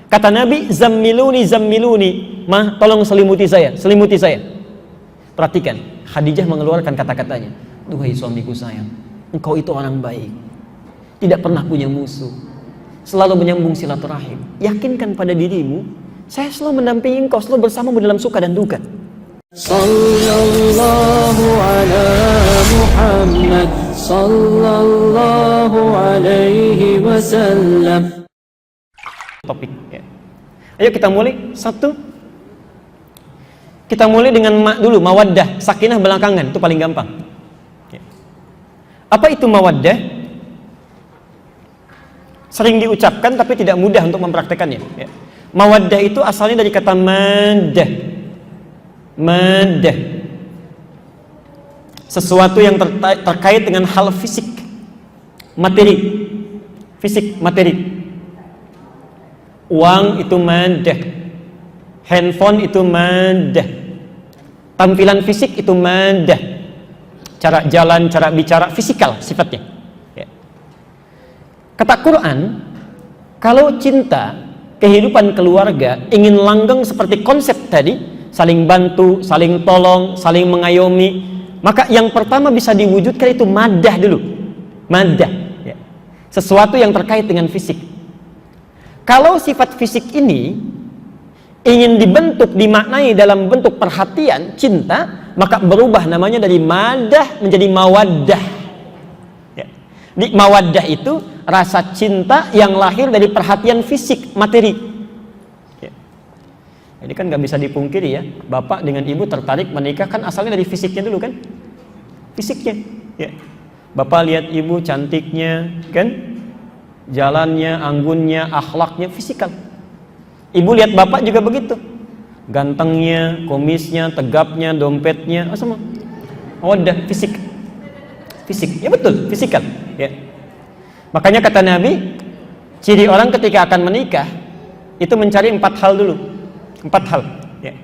Kata Nabi, zammiluni, zammiluni, mah tolong selimuti saya, selimuti saya. Perhatikan, Khadijah mengeluarkan kata-katanya, duhai suamiku sayang, engkau itu orang baik, tidak pernah punya musuh, selalu menyambung silaturahim. Yakinkan pada dirimu, saya selalu mendampingi engkau, selalu bersamamu dalam suka dan duka. Sallallahu ala Muhammad, sallallahu alaihi wasallam. Topik ya. Ayo kita mulai. Satu, kita mulai dengan dulu, mawaddah, sakinah belakangan, itu paling gampang ya. Apa itu mawaddah? Sering diucapkan tapi tidak mudah untuk mempraktekannya ya. Mawaddah itu asalnya dari kata maddah. Maddah, sesuatu yang terkait dengan hal fisik, materi, fisik, materi. Uang itu maddah, handphone itu maddah, tampilan fisik itu maddah, cara jalan, cara bicara, fisikal sifatnya ya. Kata Quran, kalau cinta, kehidupan keluarga ingin langgeng seperti konsep tadi, saling bantu, saling tolong, saling mengayomi, maka yang pertama bisa diwujudkan itu maddah dulu. Maddah ya. Sesuatu yang terkait dengan fisik. Kalau sifat fisik ini ingin dibentuk, dimaknai dalam bentuk perhatian, cinta, maka berubah namanya dari maddah menjadi mawaddah ya. Di mawaddah itu rasa cinta yang lahir dari perhatian fisik, materi. Jadi kan nggak bisa dipungkiri ya, bapak dengan ibu tertarik menikah kan asalnya dari fisiknya dulu kan, fisiknya. Ya. Bapak lihat ibu cantiknya kan, jalannya, anggunnya, akhlaknya, fisikal. Ibu lihat bapak juga begitu, gantengnya, kumisnya, tegapnya, dompetnya, semua. Oh, udah fisik, fisik. Ya betul, fisikal. Ya. Makanya kata Nabi, ciri orang ketika akan menikah itu mencari 4 hal dulu. 4 hal ya.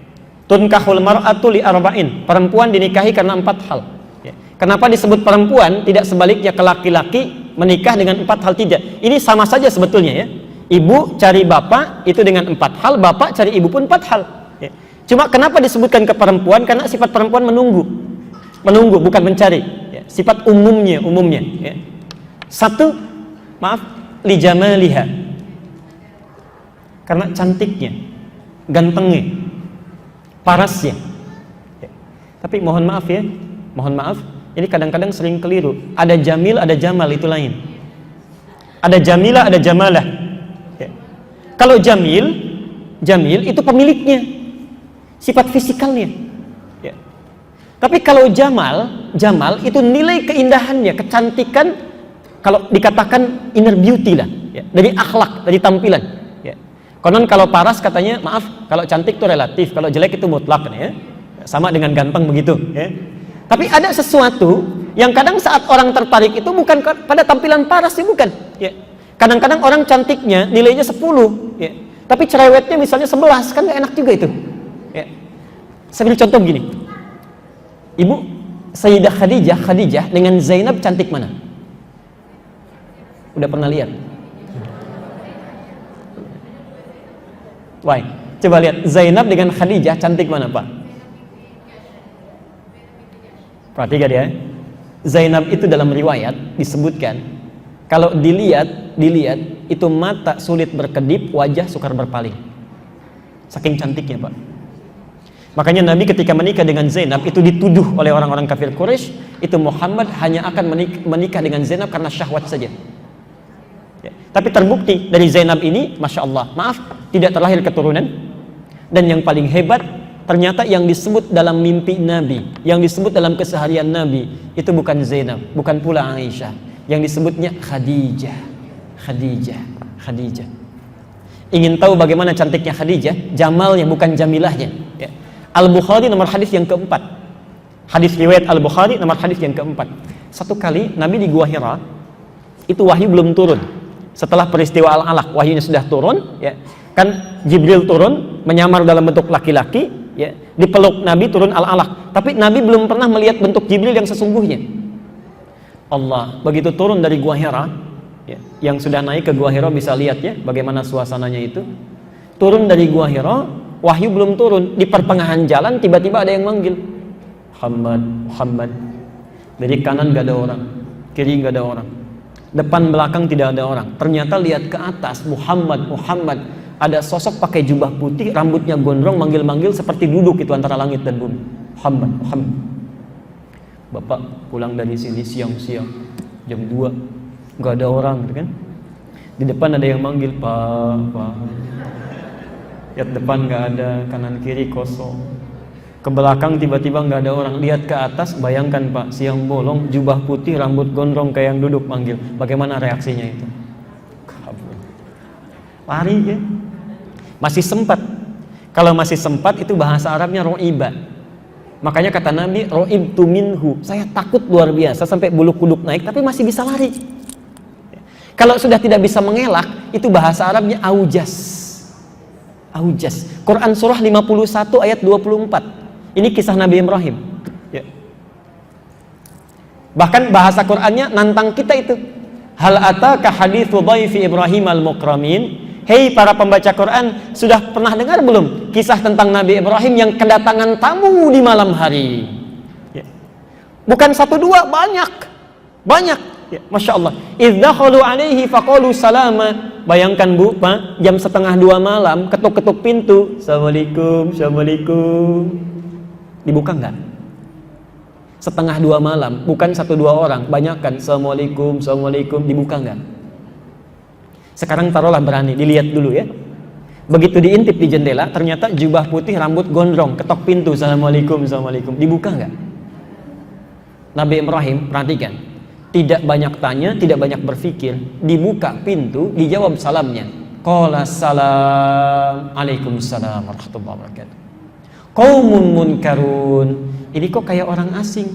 Tunkahul mar'atu li arba'in, perempuan dinikahi karena 4 hal ya. Kenapa disebut perempuan, tidak sebaliknya ke laki-laki menikah dengan 4 hal? Tidak, ini sama saja sebetulnya ya. Ibu cari bapak itu dengan 4 hal, bapak cari ibu pun 4 hal ya. Cuma kenapa disebutkan ke perempuan? Karena sifat perempuan menunggu, bukan mencari ya. Sifat umumnya ya. Satu, maaf, li jamaliha, karena cantiknya, gantengnya, parasnya ya. Tapi mohon maaf ya, ini kadang-kadang sering keliru. Ada jamil, ada jamal, itu lain. Ada jamilah, ada jamalah ya. Kalau jamil itu pemiliknya, sifat fisikalnya ya. Tapi kalau jamal itu nilai keindahannya, kecantikan, kalau dikatakan inner beauty lah ya. Dari akhlak, dari tampilan. Konon kalau paras katanya, maaf, kalau cantik itu relatif, kalau jelek itu mutlak ya. Sama dengan ganteng begitu ya. Tapi ada sesuatu yang kadang saat orang tertarik itu bukan pada tampilan paras ya, bukan ya. Kadang-kadang orang cantiknya nilainya 10 ya. Tapi cerewetnya misalnya 11, kan gak enak juga itu ya. Saya beri contoh begini. Ibu, Sayyidah Khadijah dengan Zainab cantik mana? Udah pernah lihat? Why? Coba lihat Zainab dengan Khadijah cantik mana Pak? Perhatikan ya. Zainab itu dalam riwayat disebutkan kalau dilihat itu mata sulit berkedip, wajah sukar berpaling. Saking cantiknya Pak. Makanya Nabi ketika menikah dengan Zainab itu dituduh oleh orang-orang kafir Quraisy, itu Muhammad hanya akan menikah dengan Zainab karena syahwat saja. Ya. Tapi terbukti dari Zainab ini, Masya Allah, maaf, tidak terlahir keturunan. Dan yang paling hebat, ternyata yang disebut dalam mimpi Nabi, yang disebut dalam keseharian Nabi, itu bukan Zainab, bukan pula Aisyah. Yang disebutnya Khadijah. Ingin tahu bagaimana cantiknya Khadijah? Jamalnya, bukan jamilahnya ya. Al-Bukhari nomor hadis yang keempat. Hadis riwayat Al-Bukhari nomor hadis yang keempat. Satu kali Nabi di Gua Hira, itu wahyu belum turun. Setelah peristiwa Al-Alaq, wahyunya sudah turun ya. Kan Jibril turun menyamar dalam bentuk laki-laki ya, dipeluk Nabi, turun Al-Alaq. Tapi Nabi belum pernah melihat bentuk Jibril yang sesungguhnya. Allah begitu turun dari Gua Hira ya, yang sudah naik ke Gua Hira bisa lihat ya bagaimana suasananya itu. Turun dari Gua Hira, wahyu belum turun. Di pertengahan jalan tiba-tiba ada yang manggil, Muhammad, Muhammad. Dari kanan gak ada orang, kiri gak ada orang, depan belakang tidak ada orang. Ternyata lihat ke atas, Muhammad, Muhammad. Ada sosok pakai jubah putih, rambutnya gondrong, manggil-manggil seperti duduk itu antara langit dan bumi. Muhammad, Muhammad. Bapak pulang dari sini siang-siang, jam 2, gak ada orang, gitu kan? Di depan ada yang manggil, Pak. Lihat depan gak ada, kanan kiri kosong. Ke belakang tiba-tiba nggak ada orang. Lihat ke atas, bayangkan Pak, siang bolong, jubah putih, rambut gondrong kayak yang duduk manggil. Bagaimana reaksinya itu? Kabur. Lari ya. Masih sempat. Kalau masih sempat itu bahasa Arabnya ro'iba. Makanya kata Nabi, ro'ibtu minhu. Saya takut luar biasa sampai bulu kuduk naik, tapi masih bisa lari. Kalau sudah tidak bisa mengelak, itu bahasa Arabnya aujas. Aujas. Quran surah 51 ayat 24. Ini kisah Nabi Ibrahim. Ya. Bahkan bahasa Qur'annya nantang kita itu. Hal ataka haditsu dhaifi Ibrahim al-mukramin. Hei para pembaca Quran, sudah pernah dengar belum kisah tentang Nabi Ibrahim yang kedatangan tamu di malam hari? Ya. Bukan 1 2, banyak. Ya. Masya Allah. Idz dakhalu alaihi faqalu salama. Bayangkan Bu, Pak, jam 1:30 malam, ketuk-ketuk pintu. Assalamualaikum, assalamualaikum. Dibuka enggak? 1:30 malam, bukan 1 2 orang, banyak kan, Assalamualaikum, Assalamualaikum, dibuka enggak? Sekarang taruhlah berani, dilihat dulu ya. Begitu diintip di jendela, ternyata jubah putih, rambut gondrong, ketok pintu, Assalamualaikum, Assalamualaikum, dibuka enggak? Nabi Ibrahim, perhatikan, tidak banyak tanya, tidak banyak berpikir, dibuka pintu, dijawab salamnya. Qala salam, Waalaikumsalam warahmatullahi wabarakatuh. Qaumun munkarun. Ini kok kayak orang asing,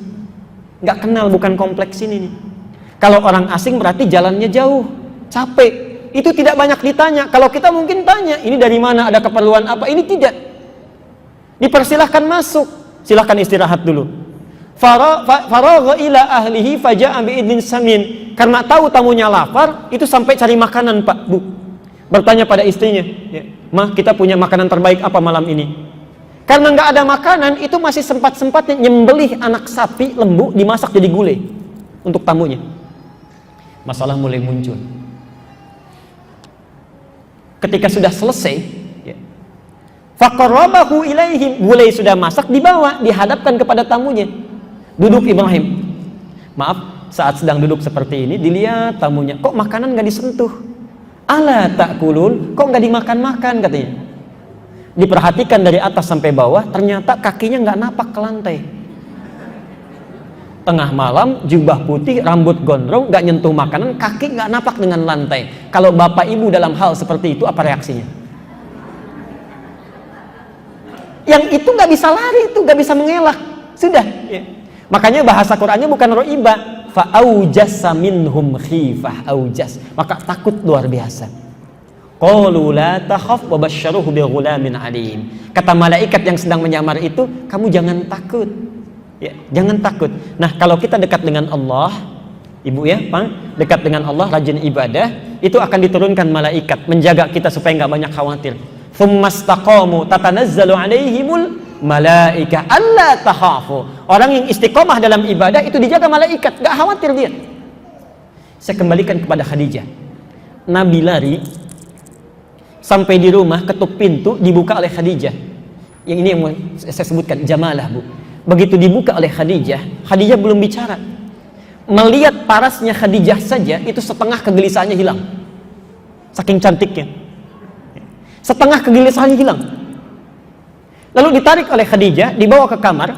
nggak kenal, bukan kompleks ini nih. Kalau orang asing berarti jalannya jauh, capek. Itu tidak banyak ditanya. Kalau kita mungkin tanya, ini dari mana, ada keperluan apa? Ini tidak. Dipersilahkan masuk, silahkan istirahat dulu. Faragha ila ahlihi faja'a bi'idnin samin. Karena tahu tamunya lapar, itu sampai cari makanan Pak, Bu. Bertanya pada istrinya, ya, Mah, kita punya makanan terbaik apa malam ini? Karena nggak ada makanan, itu masih sempat-sempatnya nyembelih anak sapi lembu, dimasak jadi gulai untuk tamunya. Masalah mulai muncul. Ketika sudah selesai, ya, faqarrabahu ilaihim, gulai sudah masak, dibawa, dihadapkan kepada tamunya. Duduk Ibrahim. Maaf, saat sedang duduk seperti ini, dilihat tamunya, kok makanan nggak disentuh? Ala ta'kulun, kok nggak dimakan-makan katanya. Diperhatikan dari atas sampai bawah, ternyata kakinya nggak napak ke lantai. Tengah malam, jubah putih, rambut gondrong, nggak nyentuh makanan, kaki nggak napak dengan lantai. Kalau bapak ibu dalam hal seperti itu, apa reaksinya? Yang itu nggak bisa lari, itu nggak bisa mengelak, sudah. Ya. Makanya bahasa Qur'annya bukan ro'iba, fa'aujassa minhum khifah, aujas, maka takut luar biasa. Qalu la takhaf wa basyaruhu bi ghulamin alim. Kata malaikat yang sedang menyamar itu, kamu jangan takut. Ya, jangan takut. Nah, kalau kita dekat dengan Allah, Ibu ya, Pak, dekat dengan Allah, rajin ibadah, itu akan diturunkan malaikat menjaga kita supaya enggak banyak khawatir. Tsumastaqamu tatanazzalu alaihimul malaika alla takhafu. Orang yang istiqomah dalam ibadah itu dijaga malaikat, enggak khawatir dia. Saya kembalikan kepada Khadijah. Nabi lari sampai di rumah, ketuk pintu, dibuka oleh Khadijah. Yang ini yang saya sebutkan, jamalah Bu. Begitu dibuka oleh Khadijah, Khadijah belum bicara. Melihat parasnya Khadijah saja, itu setengah kegelisahannya hilang. Saking cantiknya. Setengah kegelisahannya hilang. Lalu ditarik oleh Khadijah, dibawa ke kamar.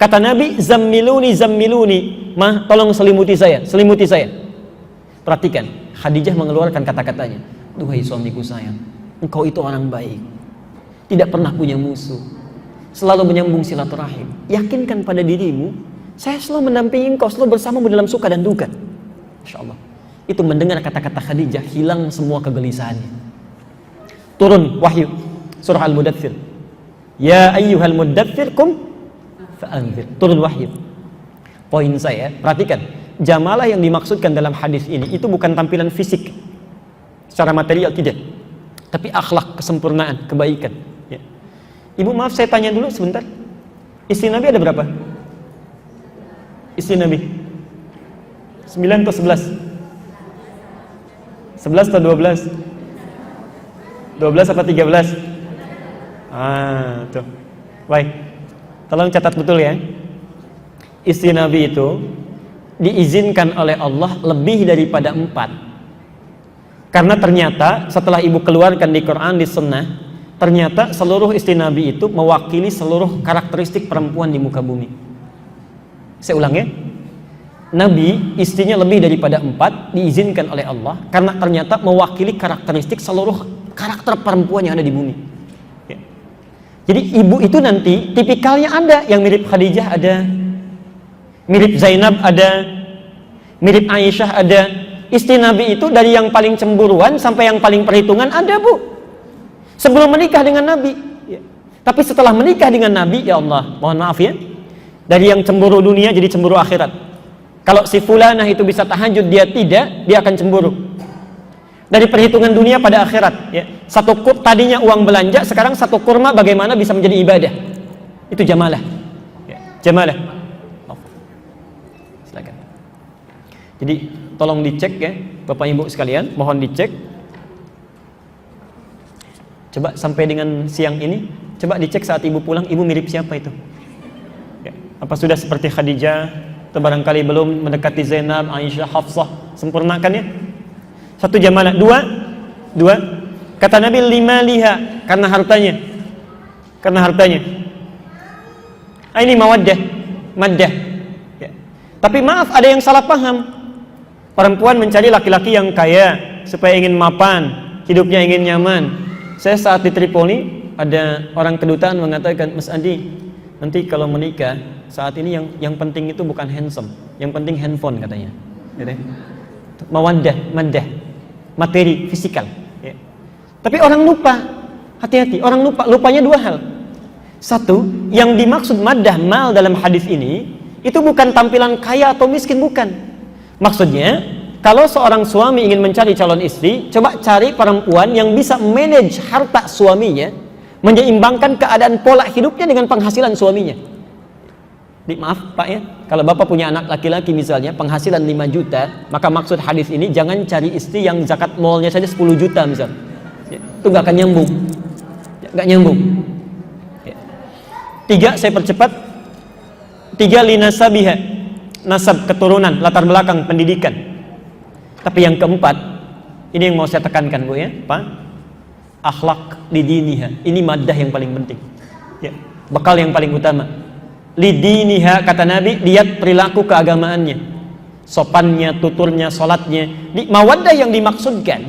Kata Nabi, zammiluni, Mah, tolong selimuti saya. Perhatikan, Khadijah mengeluarkan kata-katanya. Duhai suamiku sayang, engkau itu orang baik, tidak pernah punya musuh, selalu menyambung silaturahim. Yakinkan pada dirimu, saya selalu mendampingi engkau, selalu bersamamu dalam suka dan duka. Masya Allah. Itu mendengar kata-kata Khadijah, hilang semua kegelisahannya. Turun wahyu, surah Al-Mudaththir. Ya ayyuhal mudaththir kum fa'anzir. Turun wahyu. Poin saya, perhatikan, jamalah yang dimaksudkan dalam hadis ini itu bukan tampilan fisik secara material, tidak. tapi akhlak, kesempurnaan, kebaikan. Ya. Ibu maaf saya tanya dulu sebentar. Istri Nabi ada berapa? Istri Nabi 9 atau 11? 11 atau 12? 12 apa 13? Tuh. Baik. Tolong catat betul ya. Istri Nabi itu diizinkan oleh Allah lebih daripada 4. Karena ternyata setelah ibu keluarkan di Quran, di Sunnah, ternyata seluruh istri Nabi itu mewakili seluruh karakteristik perempuan di muka bumi. Saya ulang ya. Nabi istrinya lebih daripada 4 diizinkan oleh Allah karena ternyata mewakili karakteristik seluruh karakter perempuan yang ada di bumi. Ya. Jadi ibu itu nanti tipikalnya ada yang mirip Khadijah ada, mirip Zainab ada, mirip Aisyah ada. Istri Nabi itu dari yang paling cemburuan sampai yang paling perhitungan ada, Bu. Sebelum menikah dengan Nabi. Ya. Tapi setelah menikah dengan Nabi, ya Allah, mohon maaf ya, dari yang cemburu dunia jadi cemburu akhirat. Kalau si fulanah itu bisa tahajud, dia tidak, dia akan cemburu. Dari perhitungan dunia pada akhirat. Ya. Tadinya uang belanja, sekarang satu kurma bagaimana bisa menjadi ibadah. Itu jamalah. Ya. Jamalah. Silakan. Jadi tolong dicek ya, Bapak Ibu sekalian, mohon dicek. Coba sampai dengan siang ini, coba dicek saat ibu pulang, ibu mirip siapa itu? Ya. Apa sudah seperti Khadijah, atau barangkali belum mendekati Zainab, Aisyah, Hafsah, sempurnakan ya. Satu jamalah. Dua, kata Nabi, 5 liha, karena hartanya. Ini mawaddah, maddah. Ya. Tapi maaf, ada yang salah paham. Perempuan mencari laki-laki yang kaya supaya ingin mapan, hidupnya ingin nyaman. Saya saat di Tripoli ada orang kedutaan mengatakan, Mas Andi, nanti kalau menikah saat ini yang penting itu bukan handsome, yang penting handphone katanya. Mawaddah, maddah, materi, fisikal. Ya. Tapi orang lupa, hati-hati, orang lupanya 2 hal. Satu, yang dimaksud maddah mal dalam hadis ini itu bukan tampilan kaya atau miskin, bukan. Maksudnya, kalau seorang suami ingin mencari calon istri, coba cari perempuan yang bisa manage harta suaminya, menyeimbangkan keadaan pola hidupnya dengan penghasilan suaminya. Maaf Pak ya, kalau Bapak punya anak laki-laki misalnya, penghasilan 5 juta, maka maksud hadis ini jangan cari istri yang zakat malnya saja 10 juta misalnya. Ya, itu gak akan nyambung. Ya, gak nyambung. Ya. 3, saya percepat. 3, linasabiha. Nasab, keturunan, latar belakang, pendidikan. Tapi yang keempat, ini yang mau saya tekankan Bu ya, Pak. Akhlak lidiniha. Ini maddah yang paling penting. Ya, bekal yang paling utama. Lidiniha, kata Nabi, lihat perilaku keagamaannya, sopannya, tuturnya, sholatnya. Mawaddah yang dimaksudkan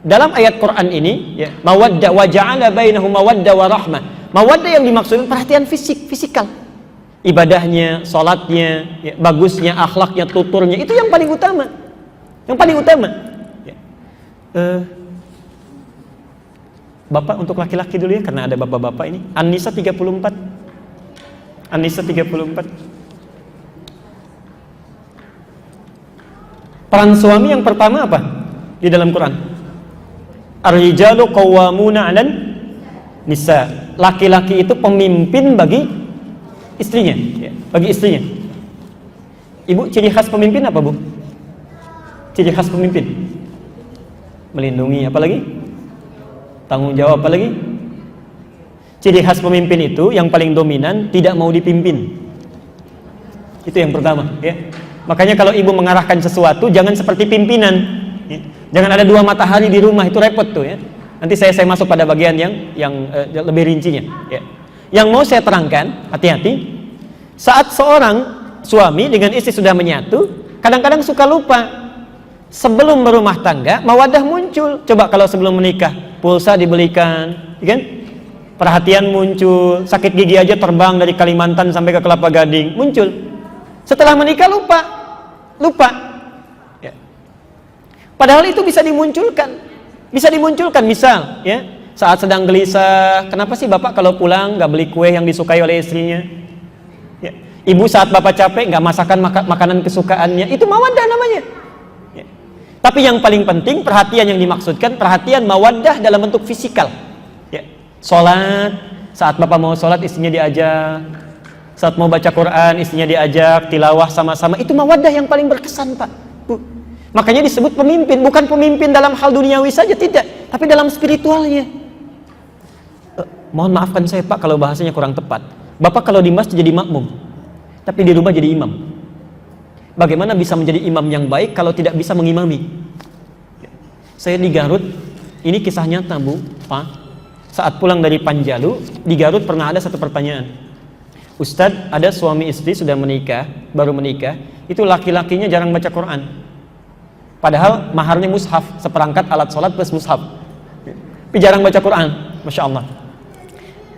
dalam ayat Quran ini, ya, mawaddah wa ja'ala bainahum mawaddah wa rahmah. Mawaddah yang dimaksudkan perhatian fisikal. Ibadahnya, sholatnya, ya, bagusnya, akhlaknya, tuturnya, itu yang paling utama. Yang paling utama. Ya. Bapak untuk laki-laki dulu ya, karena ada bapak-bapak ini. An-Nisa 34. An-Nisa 34. Peran suami yang pertama apa di dalam Quran? Ar-rijalu qawwamuna 'alan nisa. Laki-laki itu pemimpin bagi istrinya, ya, bagi istrinya. Ibu, ciri khas pemimpin apa Bu? Ciri khas pemimpin melindungi, apa lagi? Tanggung jawab, apa lagi? Ciri khas pemimpin itu yang paling dominan, tidak mau dipimpin. Itu yang pertama ya. Makanya kalau ibu mengarahkan sesuatu, jangan seperti pimpinan ya. Jangan ada 2 matahari di rumah, itu repot tuh ya. Nanti saya masuk pada bagian yang lebih rincinya ya. Yang mau saya terangkan, hati-hati, saat seorang suami dengan istri sudah menyatu, kadang-kadang suka lupa. Sebelum berumah tangga, mawaddah muncul. Coba kalau sebelum menikah, pulsa dibelikan, kan? Perhatian muncul, sakit gigi aja terbang dari Kalimantan sampai ke Kelapa Gading, muncul. Setelah menikah lupa. Ya. Padahal itu bisa dimunculkan, misal, ya. Saat sedang gelisah, kenapa sih Bapak kalau pulang nggak beli kue yang disukai oleh istrinya? Ya. Ibu saat Bapak capek nggak masakan makanan kesukaannya, itu mawaddah namanya. Ya. Tapi yang paling penting perhatian yang dimaksudkan perhatian mawaddah dalam bentuk fisikal. Ya. Sholat, saat bapak mau sholat istrinya diajak, saat mau baca Quran istrinya diajak, tilawah sama-sama, itu mawaddah yang paling berkesan Pak, Bu. Makanya disebut pemimpin, bukan pemimpin dalam hal duniawi saja, tidak, tapi dalam spiritualnya. Mohon maafkan saya Pak kalau bahasanya kurang tepat. Bapak kalau di masjid jadi makmum, tapi di rumah jadi imam. Bagaimana bisa menjadi imam yang baik kalau tidak bisa mengimami? Saya di Garut, ini kisah nyata Bu, Pak. Saat pulang dari Panjalu, di Garut pernah ada satu pertanyaan. Ustadz, ada suami istri sudah menikah, baru menikah, itu laki-lakinya jarang baca Quran. Padahal maharnya mushaf, seperangkat alat sholat plus mushaf. Tapi jarang baca Quran, Masya Allah.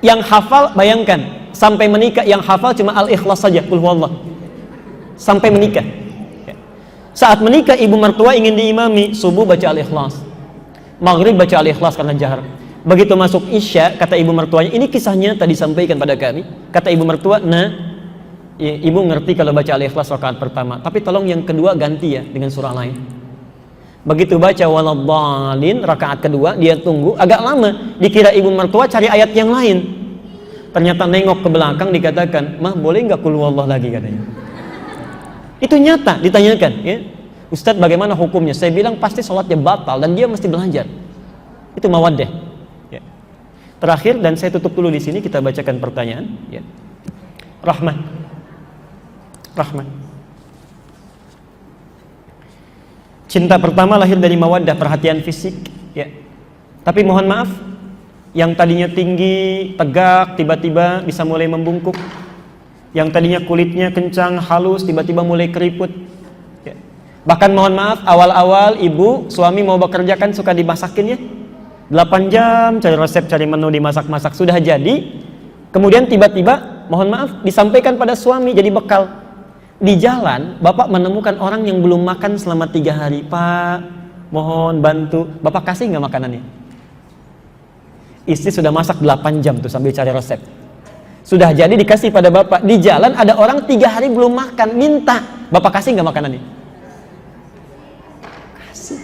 Yang hafal, bayangkan, sampai menikah yang hafal cuma Al-Ikhlas saja, Qul Huwallah. Sampai menikah. Saat menikah ibu mertua ingin diimami, subuh baca Al-Ikhlas, maghrib baca Al-Ikhlas karena jahar. Begitu masuk Isya, kata ibu mertuanya, ini kisahnya tadi sampaikan pada kami. Kata ibu mertua, nah, ibu ngerti kalau baca Al-Ikhlas rakaat pertama, tapi tolong yang kedua ganti ya dengan surah lain. Begitu baca waladhdallin rakaat kedua, dia tunggu agak lama, dikira ibu mertua cari ayat yang lain. Ternyata nengok ke belakang dikatakan, "Mah, boleh nggak Qul Huwallah lagi?" katanya. Itu nyata ditanyakan, ya. Ustadz, bagaimana hukumnya? Saya bilang pasti sholatnya batal dan dia mesti belajar. Itu mawaddah. Ya. Terakhir dan saya tutup dulu di sini, kita bacakan pertanyaan. Ya. Rahmat. Cinta pertama lahir dari mawaddah, perhatian fisik. Ya. Tapi mohon maaf, yang tadinya tinggi, tegak, tiba-tiba bisa mulai membungkuk. Yang tadinya kulitnya kencang, halus, tiba-tiba mulai keriput. Ya. Bahkan mohon maaf, awal-awal ibu, suami mau bekerja kan suka dimasakin ya. 8 jam cari resep, cari menu, dimasak-masak, sudah jadi. Kemudian tiba-tiba, mohon maaf, disampaikan pada suami jadi bekal. Di jalan, bapak menemukan orang yang belum makan selama 3 hari. Pak, mohon bantu. Bapak kasih nggak makanannya? Istri sudah masak 8 jam tuh sambil cari resep. Sudah jadi dikasih pada bapak. Di jalan ada orang 3 hari belum makan, minta. Bapak kasih nggak makanannya? Kasih.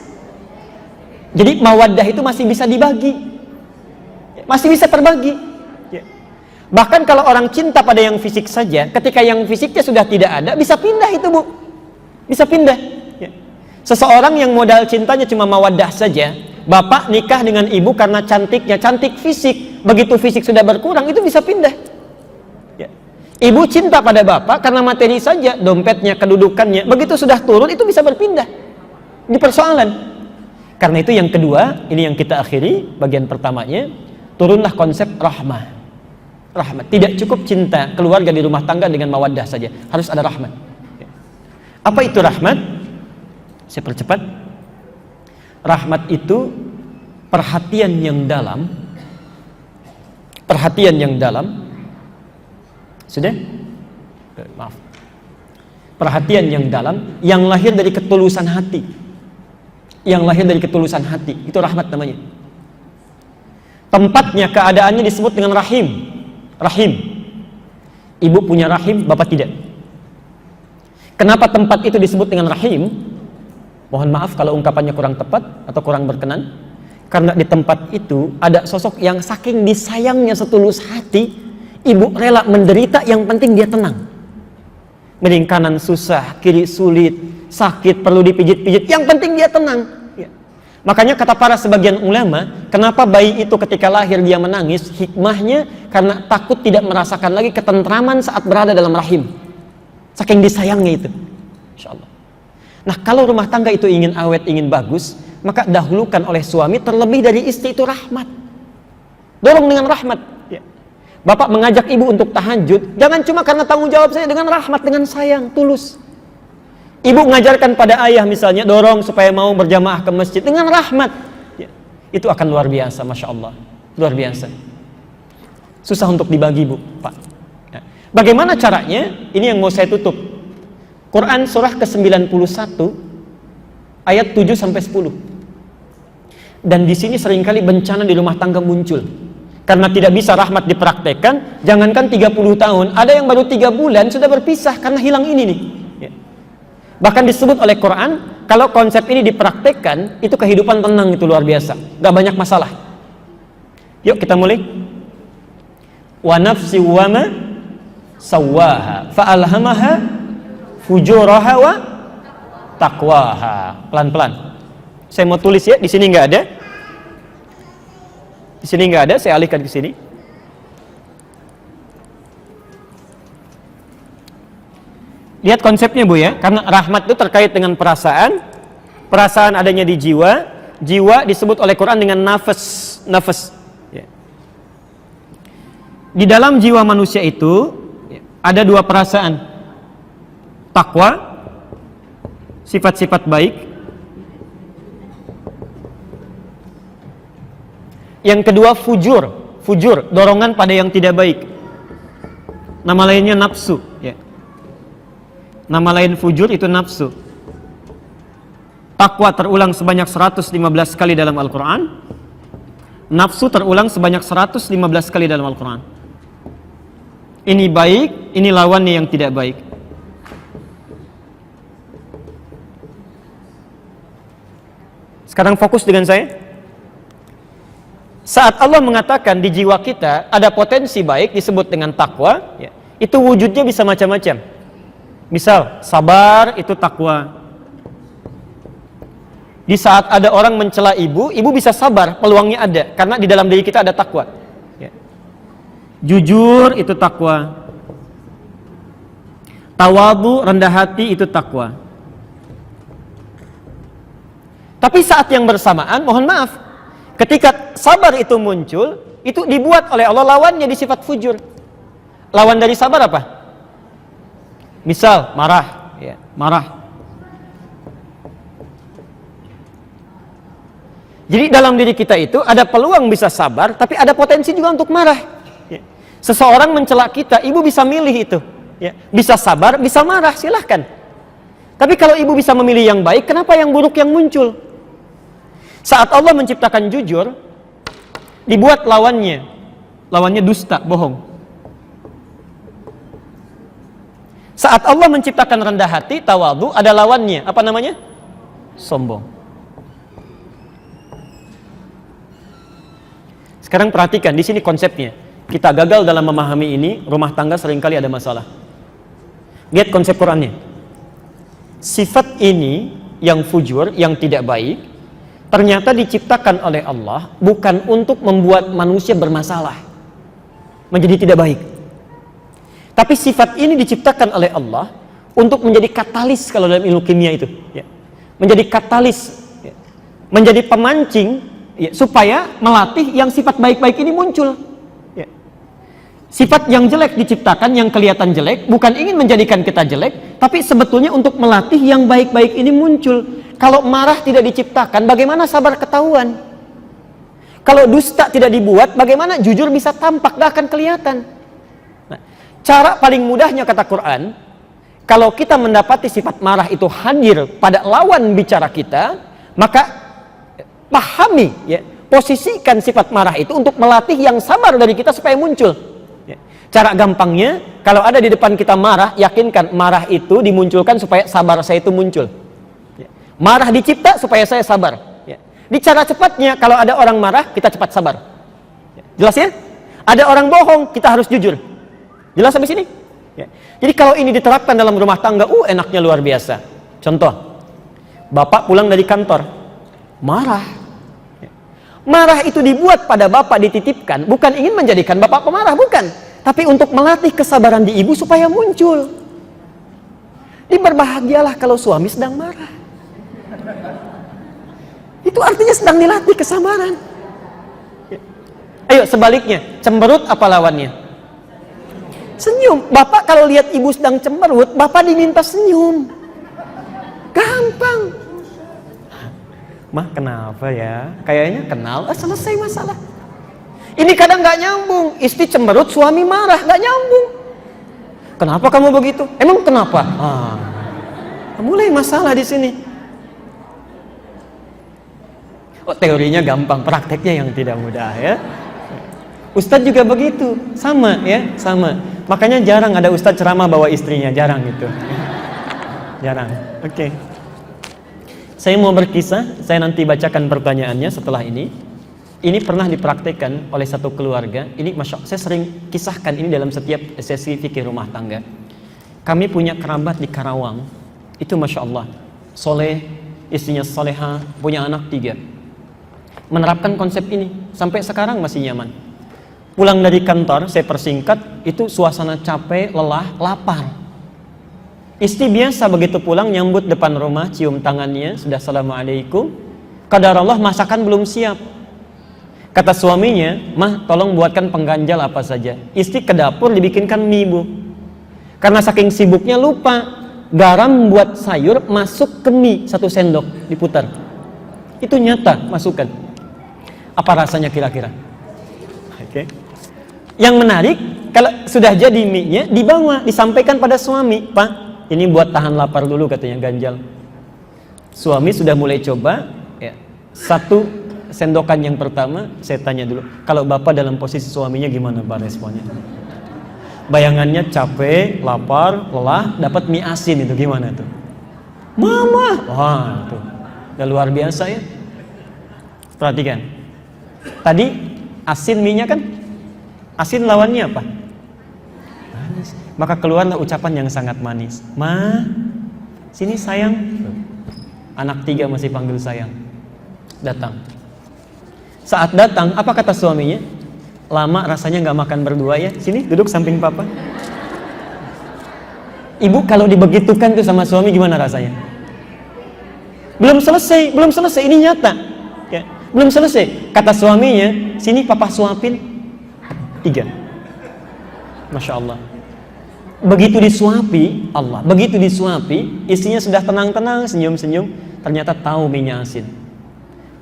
Jadi mawaddah itu masih bisa dibagi, masih bisa terbagi. Bahkan kalau orang cinta pada yang fisik saja, ketika yang fisiknya sudah tidak ada, bisa pindah itu Bu, bisa pindah. Seseorang yang modal cintanya cuma mawaddah saja, bapak nikah dengan ibu karena cantiknya, cantik fisik, begitu fisik sudah berkurang itu bisa pindah. Ibu cinta pada bapak karena materi saja, dompetnya, kedudukannya, begitu sudah turun itu bisa berpindah di persoalan. Karena itu yang kedua, ini yang kita akhiri bagian pertamanya, turunlah konsep rahmah. Rahmat, tidak cukup cinta keluarga di rumah tangga dengan mawaddah saja, harus ada rahmat. Apa itu rahmat? Saya percepat. Rahmat itu perhatian yang dalam, perhatian yang dalam. Sudah? Maaf. Perhatian yang dalam, yang lahir dari ketulusan hati. Yang lahir dari ketulusan hati, itu rahmat namanya. Tempatnya, keadaannya disebut dengan rahim. Rahim. Ibu punya rahim, bapak tidak. Kenapa tempat itu disebut dengan rahim? Mohon maaf kalau ungkapannya kurang tepat atau kurang berkenan. Karena di tempat itu ada sosok yang saking disayangnya setulus hati, ibu rela menderita, yang penting dia tenang. Miring kanan susah, kiri sulit, sakit, perlu dipijit-pijit, yang penting dia tenang. Makanya kata para sebagian ulama, kenapa bayi itu ketika lahir dia menangis? Hikmahnya karena takut tidak merasakan lagi ketentraman saat berada dalam rahim. Saking disayangnya itu. Insyaallah. Nah, kalau rumah tangga itu ingin awet, ingin bagus, maka dahulukan oleh suami terlebih dari istri, itu rahmat. Dorong dengan rahmat. Bapak mengajak ibu untuk tahajud, jangan cuma karena tanggung jawab saya, dengan rahmat, dengan sayang, tulus. Ibu mengajarkan pada ayah misalnya, dorong supaya mau berjamaah ke masjid dengan rahmat. Itu akan luar biasa, Masya Allah. Luar biasa. Susah untuk dibagi Bu, Pak. Bagaimana caranya? Ini yang mau saya tutup. Quran surah ke-91 ayat 7-10. Dan di sini seringkali bencana di rumah tangga muncul. Karena tidak bisa rahmat dipraktekkan, jangankan 30 tahun, ada yang baru 3 bulan sudah berpisah karena hilang ini nih. Bahkan disebut oleh Quran, kalau konsep ini dipraktekkan, itu kehidupan tenang, itu luar biasa, gak banyak masalah. Yuk kita mulai. Wa nafsi wa ma sawwaha fa'alhamaha fujuraha wa taqwaha. Pelan-pelan. Saya mau tulis ya, di sini nggak ada. Di sini nggak ada, saya alihkan ke sini. Lihat konsepnya Bu ya, karena rahmat itu terkait dengan perasaan, perasaan adanya di jiwa, jiwa disebut oleh Quran dengan nafas, nafas. Ya. Di dalam jiwa manusia itu ada dua perasaan, takwa, sifat-sifat baik. Yang kedua fujur, fujur, dorongan pada yang tidak baik. Nama lainnya nafsu. Ya. Nama lain fujur itu nafsu. Takwa terulang sebanyak 115 kali dalam Al-Quran. Nafsu terulang sebanyak 115 kali dalam Al-Quran. Ini baik, ini lawannya yang tidak baik. Sekarang fokus dengan saya. Saat Allah mengatakan di jiwa kita ada potensi baik disebut dengan takwa, ya, itu wujudnya bisa macam-macam. Misal, sabar itu takwa. Di saat ada orang mencela ibu, ibu bisa sabar, peluangnya ada, karena di dalam diri kita ada takwa. Ya. Jujur itu takwa. Tawadhu, rendah hati itu takwa. Tapi saat yang bersamaan, mohon maaf, ketika sabar itu muncul, itu dibuat oleh Allah lawannya di sifat fujur. Lawan dari sabar apa? Misal marah, ya, marah. Jadi dalam diri kita itu ada peluang bisa sabar, tapi ada potensi juga untuk marah. Ya. Seseorang mencela kita, ibu bisa milih itu. Ya. Bisa sabar, bisa marah, silahkan. Tapi kalau ibu bisa memilih yang baik, kenapa yang buruk yang muncul? Saat Allah menciptakan jujur, dibuat lawannya. Lawannya dusta, bohong. Saat Allah menciptakan rendah hati, tawadhu, ada lawannya. Apa namanya? Sombong. Sekarang perhatikan, di sini konsepnya. Kita gagal dalam memahami ini, rumah tangga seringkali ada masalah. Lihat konsep Qurannya. Sifat ini yang fujur, yang tidak baik, ternyata diciptakan oleh Allah bukan untuk membuat manusia bermasalah, menjadi tidak baik. Tapi sifat ini diciptakan oleh Allah untuk menjadi katalis kalau dalam ilmu kimia itu. Ya. Menjadi katalis, ya. Menjadi pemancing, ya, supaya melatih yang sifat baik-baik ini muncul. Ya. Sifat yang jelek diciptakan, yang kelihatan jelek, bukan ingin menjadikan kita jelek, tapi sebetulnya untuk melatih yang baik-baik ini muncul. Kalau marah tidak diciptakan, bagaimana sabar ketahuan? Kalau dusta tidak dibuat, bagaimana jujur bisa tampak, gak akan kelihatan. Cara paling mudahnya kata Quran, kalau kita mendapati sifat marah itu hadir pada lawan bicara kita, maka pahami, ya, posisikan sifat marah itu untuk melatih yang sabar dari kita supaya muncul. Ya. Cara gampangnya, kalau ada di depan kita marah, yakinkan marah itu dimunculkan supaya sabar saya itu muncul. Ya. Marah dicipta supaya saya sabar. Ya. Di cara cepatnya, kalau ada orang marah, kita cepat sabar. Ya. Jelas ya? Ada orang bohong, kita harus jujur. Jelas sampai sini? Ya. Jadi kalau ini diterapkan dalam rumah tangga, enaknya luar biasa. Contoh, bapak pulang dari kantor, marah. Ya. Marah itu dibuat pada bapak, dititipkan, bukan ingin menjadikan bapak pemarah, bukan. Tapi untuk melatih kesabaran di ibu supaya muncul. Berbahagialah kalau suami sedang marah. Itu artinya sedang dilatih kesabaran. Ya. Ayo sebaliknya, cemberut apa lawannya? Senyum. Bapak kalau lihat ibu sedang cemberut, bapak diminta senyum. Gampang. Mah kenapa ya? Kayaknya kenal, selesai masalah. Ini kadang nggak nyambung. Istri cemberut, suami marah, nggak nyambung. Kenapa kamu begitu? Emang kenapa? Mulai masalah di sini. Oh, teorinya gampang, prakteknya yang tidak mudah ya. Ustadz juga begitu, sama ya, sama. Makanya jarang ada ustadz ceramah bawa istrinya, jarang gitu. Jarang. Oke. Saya mau berkisah, saya nanti bacakan pertanyaannya setelah ini. Ini pernah dipraktekkan oleh satu keluarga. Ini masya Allah, saya sering kisahkan ini dalam setiap sesi fikih rumah tangga. Kami punya kerabat di Karawang. Itu masya Allah, soleh, istrinya soleha, punya anak 3. Menerapkan konsep ini sampai sekarang masih nyaman. Pulang dari kantor, saya persingkat, itu suasana capek, lelah, lapar. Istri biasa begitu pulang nyambut depan rumah, cium tangannya, sudah assalamualaikum. Qadar Allah masakan belum siap. Kata suaminya, mah tolong buatkan pengganjal apa saja. Istri ke dapur dibikinkan mie, Bu. Karena saking sibuknya lupa, garam buat sayur masuk ke mie 1 sendok, diputar. Itu nyata masukkan. Apa rasanya kira-kira? Oke. Yang menarik, kalau sudah jadi mie-nya dibawa, disampaikan pada suami, Pak, ini buat tahan lapar dulu katanya, ganjal. Suami sudah mulai coba, ya. 1 sendokan yang pertama, saya tanya dulu, kalau bapak dalam posisi suaminya gimana Pak responnya? Bayangannya capek, lapar, lelah, dapat mie asin itu gimana tuh? Mama, wah tuh, udah luar biasa ya. Perhatikan, tadi asin mie-nya kan, asin lawannya apa? Manis. Maka keluarlah ucapan yang sangat manis. Ma, sini sayang. Anak 3 masih panggil sayang. Datang. Saat datang, apa kata suaminya? Lama rasanya nggak makan berdua ya. Sini, duduk samping papa. Ibu kalau dibegitukan tuh sama suami gimana rasanya? Belum selesai, ini nyata. Ya, belum selesai. Kata suaminya, sini papa suapin. 3. Masya Allah. Begitu disuapi, istrinya sudah tenang-tenang, senyum-senyum. Ternyata tahu minyak asin.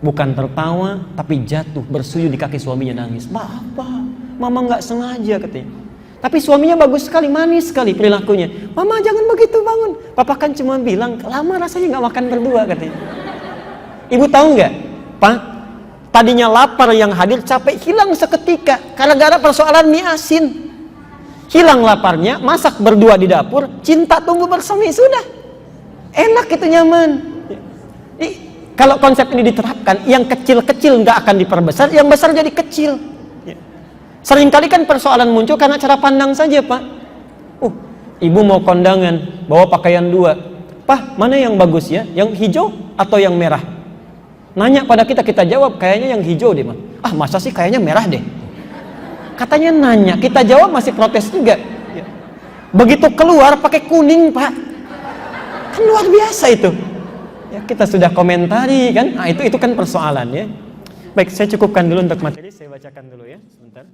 Bukan tertawa, tapi jatuh bersujud di kaki suaminya, nangis. Bapak, mama nggak sengaja katanya. Tapi suaminya bagus sekali, manis sekali perilakunya. Mama jangan begitu, bangun. Papa kan cuma bilang, lama rasanya nggak makan berdua katanya. Ibu tahu nggak, Pak? Tadinya lapar yang hadir, capek hilang seketika. Gara-gara persoalan mie asin. Hilang laparnya, masak berdua di dapur, cinta tumbuh bersemi, sudah. Enak itu, nyaman. Kalau konsep ini diterapkan, yang kecil-kecil nggak akan diperbesar, yang besar jadi kecil. Seringkali kan persoalan muncul karena cara pandang saja, Pak. Ibu mau kondangan, bawa pakaian 2. Pak, mana yang bagus ya? Yang hijau atau yang merah? Nanya pada kita jawab, kayaknya yang hijau deh, Mas. Masa sih kayaknya merah deh. Katanya nanya, kita jawab masih protes juga. Begitu keluar pakai kuning, Pak. Kan luar biasa itu. Ya, kita sudah komentari kan, itu kan persoalan ya. Baik, saya cukupkan dulu untuk materi, saya bacakan dulu ya, sebentar.